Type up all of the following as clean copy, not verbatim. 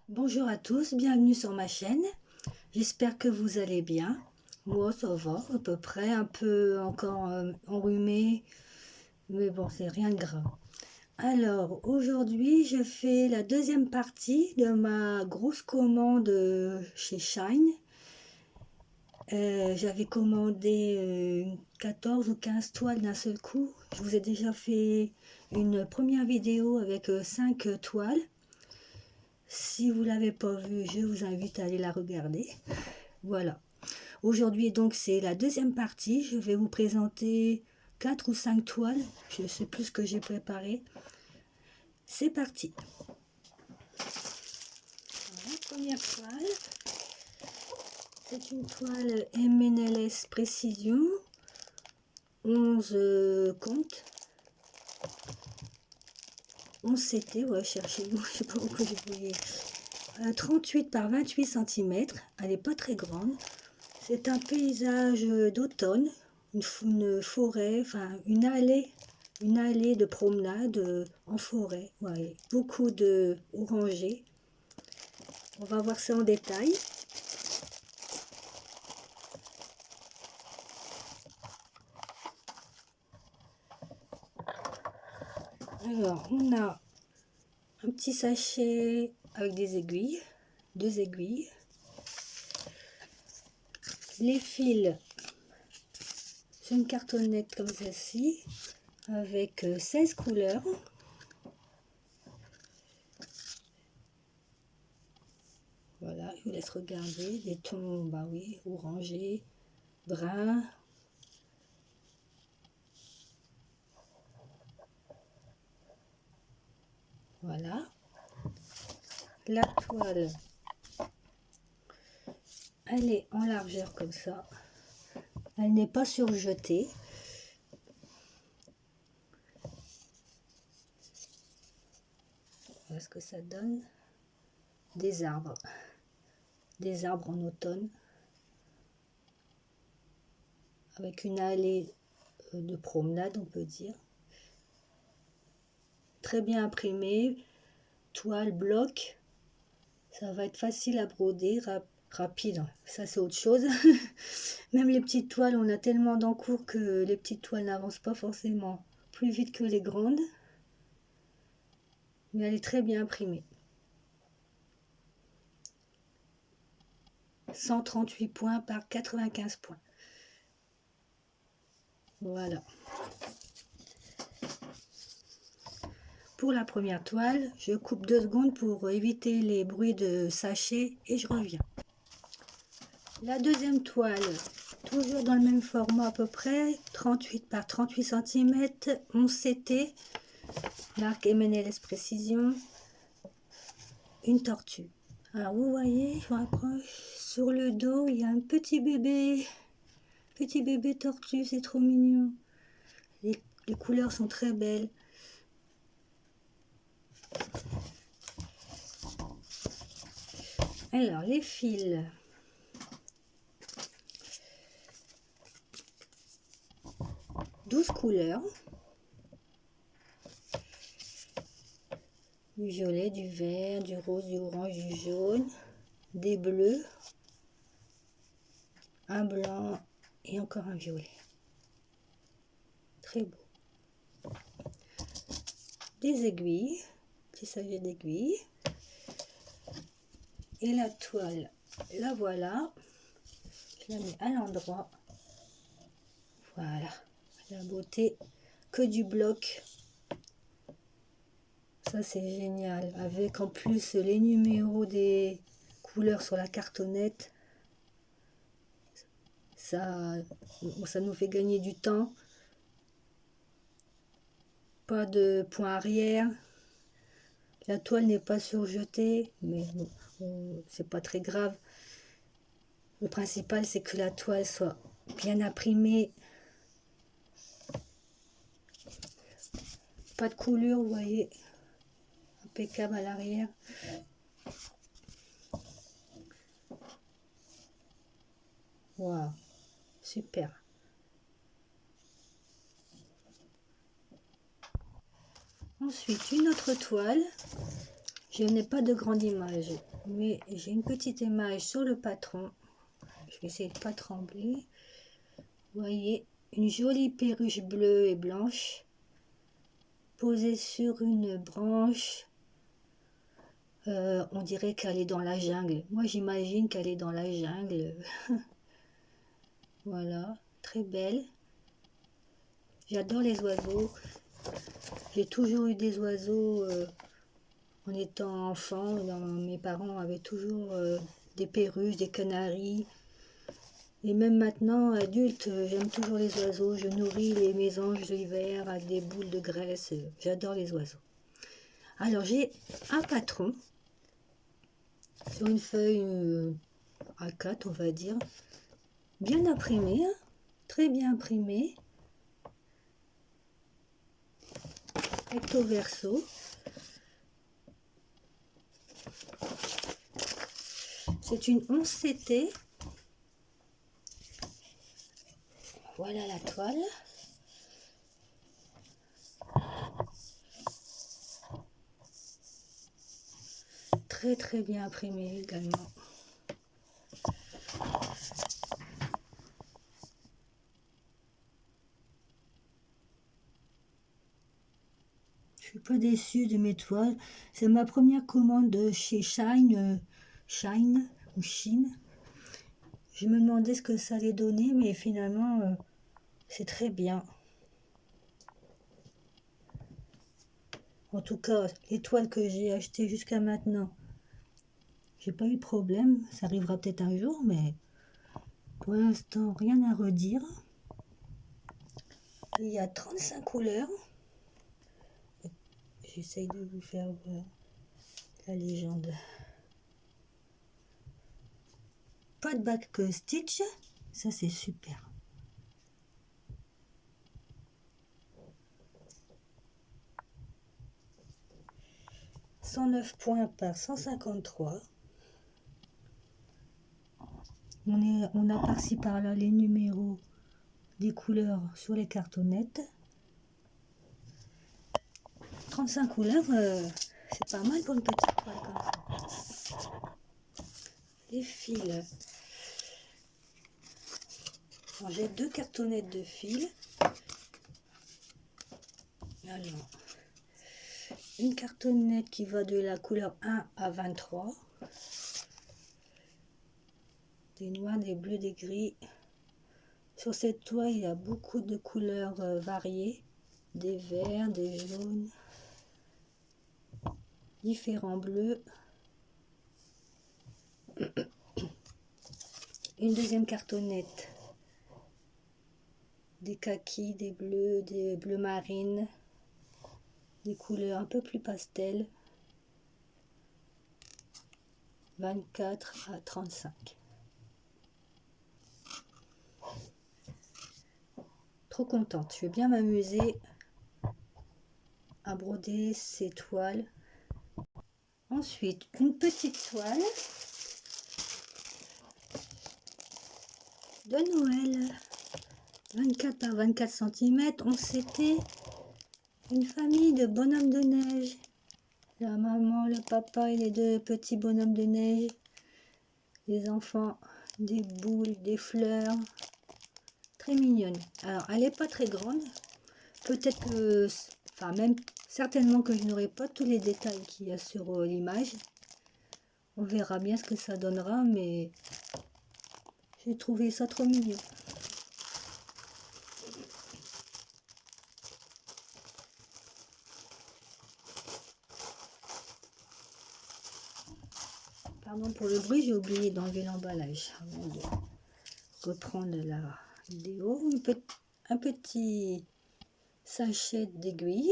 Bonjour à tous, bienvenue sur ma chaîne. J'espère que vous allez bien. Moi, ça va à peu près, un peu encore enrhumé, mais bon, c'est rien de grave. Alors, aujourd'hui, je fais la deuxième partie de ma grosse commande chez Shine. J'avais commandé 14 ou 15 toiles d'un seul coup. Je vous ai déjà fait une première vidéo avec 5 toiles. Si vous ne l'avez pas vue, je vous invite à aller la regarder. Voilà. Aujourd'hui, donc, c'est la deuxième partie. Je vais vous présenter 4 ou 5 toiles. Je ne sais plus ce que j'ai préparé. C'est parti. Voilà, première toile. C'est une toile MNLS Précision. 11 comptes. 11 CT, ouais, cherchez-vous, je ne sais pas pourquoi j'ai voulu. 38 par 28 cm. Elle n'est pas très grande. C'est un paysage d'automne, une forêt, enfin une allée de promenade en forêt. Ouais, beaucoup de orangers. On va voir ça en détail. Alors, on a un petit sachet avec des aiguilles, 2 aiguilles. Les fils, c'est une cartonnette comme celle-ci, avec 16 couleurs. Voilà, je vous laisse regarder, des tons, bah oui, orangés, brun. Voilà. La toile, elle est en largeur comme ça. Elle n'est pas surjetée. Voilà ce que ça donne. Des arbres. Des arbres en automne. Avec une allée de promenade, on peut dire. Très bien imprimé. Toile, bloc. Ça va être facile à broder, rapide. Ça, c'est autre chose. Même les petites toiles, on a tellement d'encours que les petites toiles n'avancent pas forcément plus vite que les grandes. Mais elle est très bien imprimée. 138 points par 95 points. Voilà. Pour la première toile, je coupe 2 secondes pour éviter les bruits de sachet et je reviens. La deuxième toile, toujours dans le même format à peu près, 38 par 38 cm, 11 CT, marque MNLS Précision, une tortue. Alors vous voyez, je rapproche, sur le dos, il y a un petit bébé tortue, c'est trop mignon. Les couleurs sont très belles. Alors, les fils. Douze couleurs. Du violet, du vert, du rose, du orange, du jaune, des bleus, un blanc et encore un violet. Très beau. Des aiguilles, petit sachet d'aiguilles. Et la toile, la voilà. Je la mets à l'endroit. Voilà. La beauté que du bloc. Ça, c'est génial. Avec en plus les numéros des couleurs sur la cartonnette. Ça nous fait gagner du temps. Pas de point arrière. La toile n'est pas surjetée, mais c'est pas très grave. Le principal, c'est que la toile soit bien imprimée. Pas de coulure, vous voyez. Impeccable à l'arrière. Waouh, super. Ensuite, une autre toile. Je n'ai pas de grande image, mais j'ai une petite image sur le patron. Je vais essayer de ne pas trembler. Vous voyez, une jolie perruche bleue et blanche posée sur une branche. On dirait qu'elle est dans la jungle. Moi, j'imagine qu'elle est dans la jungle. Voilà, très belle. J'adore les oiseaux. J'ai toujours eu des oiseaux en étant enfant. Mes parents avaient toujours des perruches, des canaris. Et même maintenant, adulte, j'aime toujours les oiseaux. Je nourris les mésanges l'hiver avec des boules de graisse. J'adore les oiseaux. Alors, j'ai un patron sur une feuille A4, on va dire. Bien imprimé, hein, très bien imprimé. Recto verso. C'est une 11 CT. Voilà la toile. Très très bien imprimé également. Je suis pas déçue de mes toiles. C'est ma première commande de chez Shine ou Chine. Je me demandais ce que ça allait donner, mais finalement, c'est très bien. En tout cas, les toiles que j'ai achetées jusqu'à maintenant, j'ai pas eu de problème. Ça arrivera peut-être un jour, mais pour l'instant, rien à redire. Il y a 35 couleurs. J'essaye de vous faire voir la légende. Pas de back stitch, ça c'est super. « 109 points par 153. On a par-ci par-là les numéros des couleurs sur les cartonnettes. 35 couleurs, c'est pas mal pour une petite toile comme ça. Les fils. J'ai 2 cartonnettes de fils. Alors, une cartonnette qui va de la couleur 1 à 23. Des noirs, des bleus, des gris. Sur cette toile, il y a beaucoup de couleurs variées. Des verts, des jaunes, différents bleus. Une deuxième cartonnette. Des kakis, des bleus marines. Des couleurs un peu plus pastel. 24 à 35. Trop contente, je vais bien m'amuser à broder ces toiles. Ensuite, une petite toile de Noël, 24 par 24 cm. On s'était une famille de bonhommes de neige. La maman, le papa et les 2 petits bonhommes de neige. Les enfants, des boules, des fleurs. Très mignonne. Alors, elle n'est pas très grande. Peut-être que, enfin même, certainement que je n'aurai pas tous les détails qu'il y a sur l'image. On verra bien ce que ça donnera, mais j'ai trouvé ça trop mignon. Pardon pour le bruit, j'ai oublié d'enlever l'emballage avant de reprendre la vidéo. Un petit sachet d'aiguilles.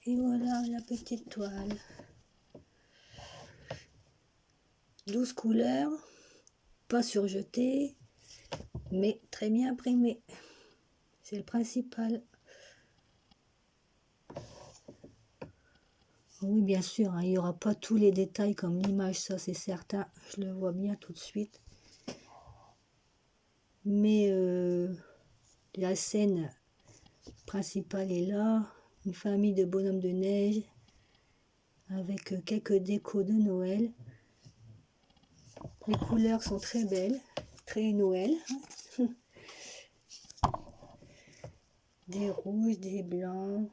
Et voilà la petite toile. 12 couleurs, pas surjetées, mais très bien imprimées. C'est le principal. Oui, bien sûr, hein, il n'y aura pas tous les détails comme l'image, ça c'est certain. Je le vois bien tout de suite. Mais la scène principale est là. une famille de bonhommes de neige avec quelques décos de Noël. Les couleurs sont très belles, très Noël. Des rouges, des blancs,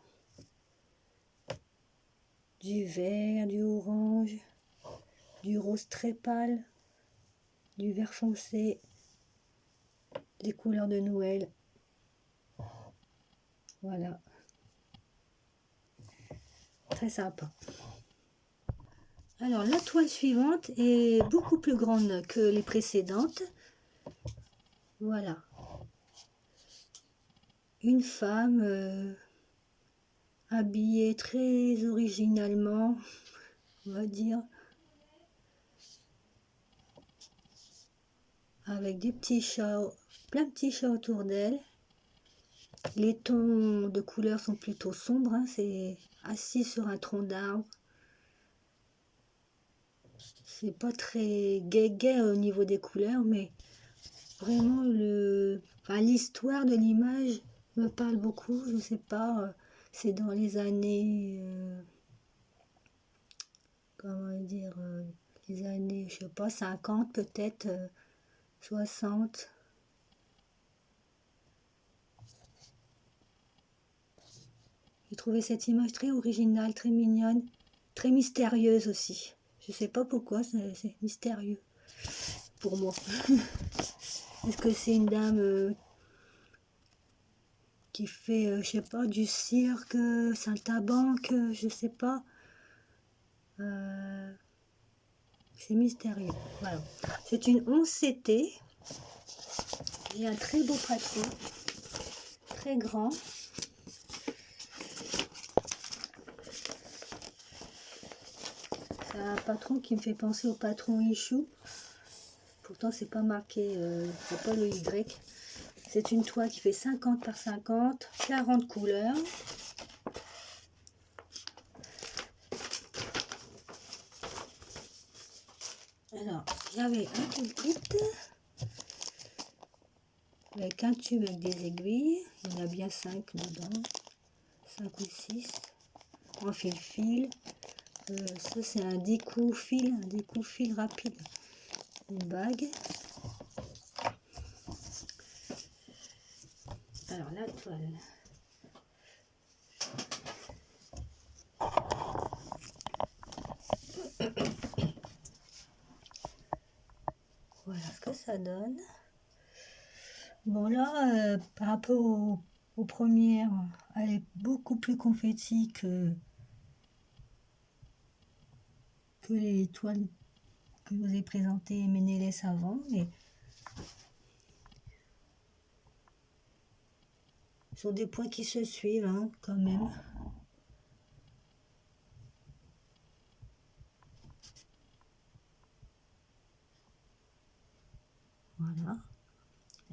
du vert, du orange, du rose très pâle, du vert foncé, des couleurs de Noël. Voilà. Très sympa. Alors la toile suivante est beaucoup plus grande que les précédentes. Voilà. Une femme habillée très originalement, on va dire, avec des petits chats, plein de petits chats autour d'elle. Les tons de couleurs sont plutôt sombres, hein, c'est assis sur un tronc d'arbre. C'est pas très gai au niveau des couleurs, mais vraiment l'histoire de l'image me parle beaucoup. Je sais pas, c'est dans les années, comment dire, les années, je sais pas, 50 peut-être, 60. J'ai trouvé cette image très originale, très mignonne, très mystérieuse aussi. Je sais pas pourquoi, c'est mystérieux pour moi. Est-ce que c'est une dame qui fait, je sais pas, du cirque, saltimbanque, je sais pas. C'est mystérieux. Voilà. C'est une 11 CT. J'ai un très beau patron, très grand. C'est un patron qui me fait penser au patron Ichou. Pourtant, c'est pas marqué, c'est pas le Y. C'est une toile qui fait 50 par 50, 40 couleurs. Alors, j'avais un toolkit avec un tube avec des aiguilles. Il y en a bien 5 dedans, 5 ou 6 en fil-fil. Ça, c'est un découp-fil, rapide. Une bague. Alors, la toile. Voilà ce que ça donne. Bon là, par rapport aux premières, elle est beaucoup plus confetti que les toiles que je vous ai présentées Menelles avant, mais ce sont des points qui se suivent, hein, quand même. Voilà.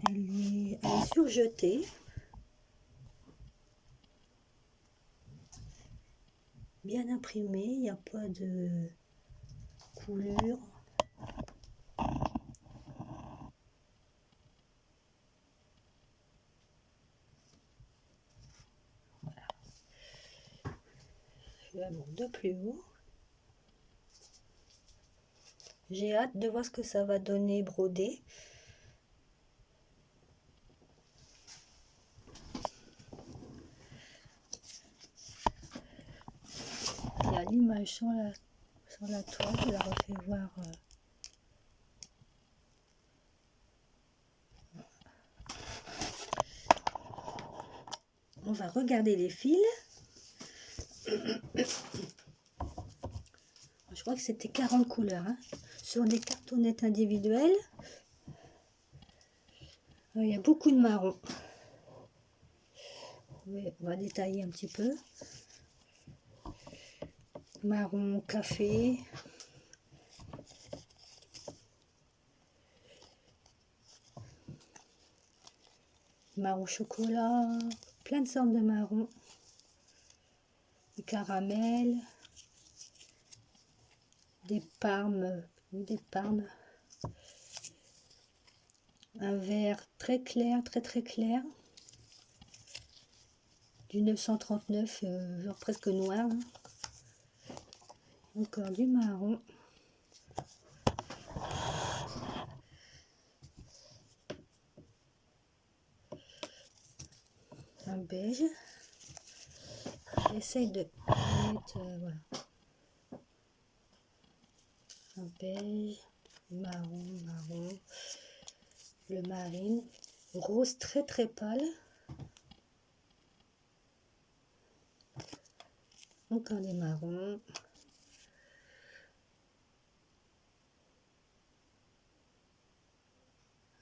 Elle est surjetée. Bien imprimée, il n'y a pas de coulure. Voilà. Je vais de plus haut. J'ai hâte de voir ce que ça va donner brodé. Il y a l'image sur la toile, je la refais voir. On va regarder les fils. Je crois que c'était 40 couleurs, hein, sur des cartonnettes individuelles. Il y a beaucoup de marron. On va détailler un petit peu. Marron café. Marron chocolat. Plein de sortes de marron. Du caramel. Des parmes. Un vert très clair, très clair. du 939, genre presque noir. Hein. Encore du marron. Un beige. J'essaye de mettre, voilà. Un beige, marron, le marine, rose très très pâle. Encore des marrons.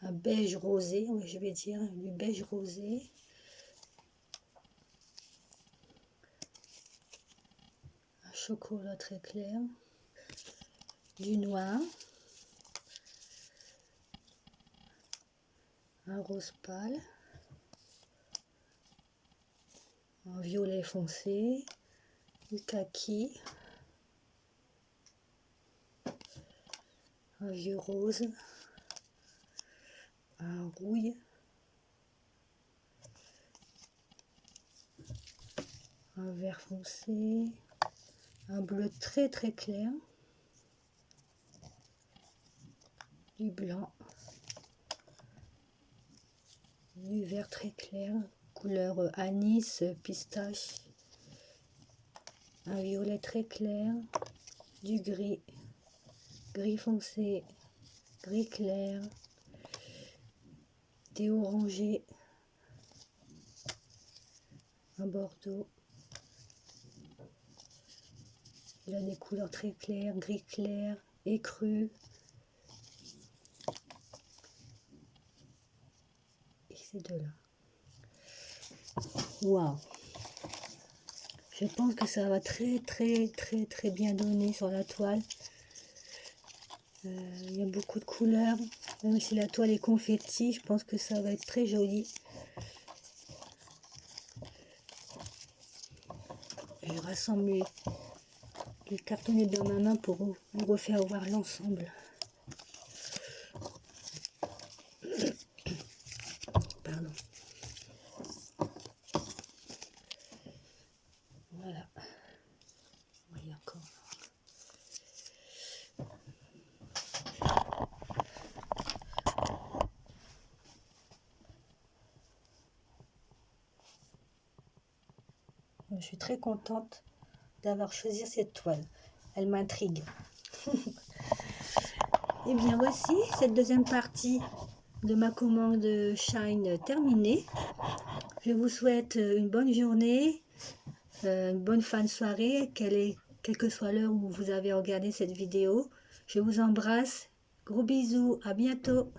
Un beige rosé, je vais dire, du beige rosé. Un chocolat très clair. Du noir. Un rose pâle. Un violet foncé. Du kaki. Un vieux rose. Un rouille. Un vert foncé. Un bleu très très clair. Du blanc. Du vert très clair. Couleur anis, pistache. Un violet très clair. Du gris. Gris foncé. Gris clair. Des orangés. Un bordeaux. Il a des couleurs très claires, gris clair, écru. Et ces deux-là. Waouh! Je pense que ça va très bien donner sur la toile. Il y a beaucoup de couleurs. Même si la toile est confetti, je pense que ça va être très joli. Je rassemble les cartonnets dans ma main pour vous refaire voir l'ensemble. Pardon. Voilà. Oui, encore. Je suis très contente d'avoir choisi cette toile. Elle m'intrigue. Et bien voici cette deuxième partie de ma commande Shine terminée. Je vous souhaite une bonne journée, une bonne fin de soirée, quelle que soit l'heure où vous avez regardé cette vidéo. Je vous embrasse. Gros bisous. À bientôt.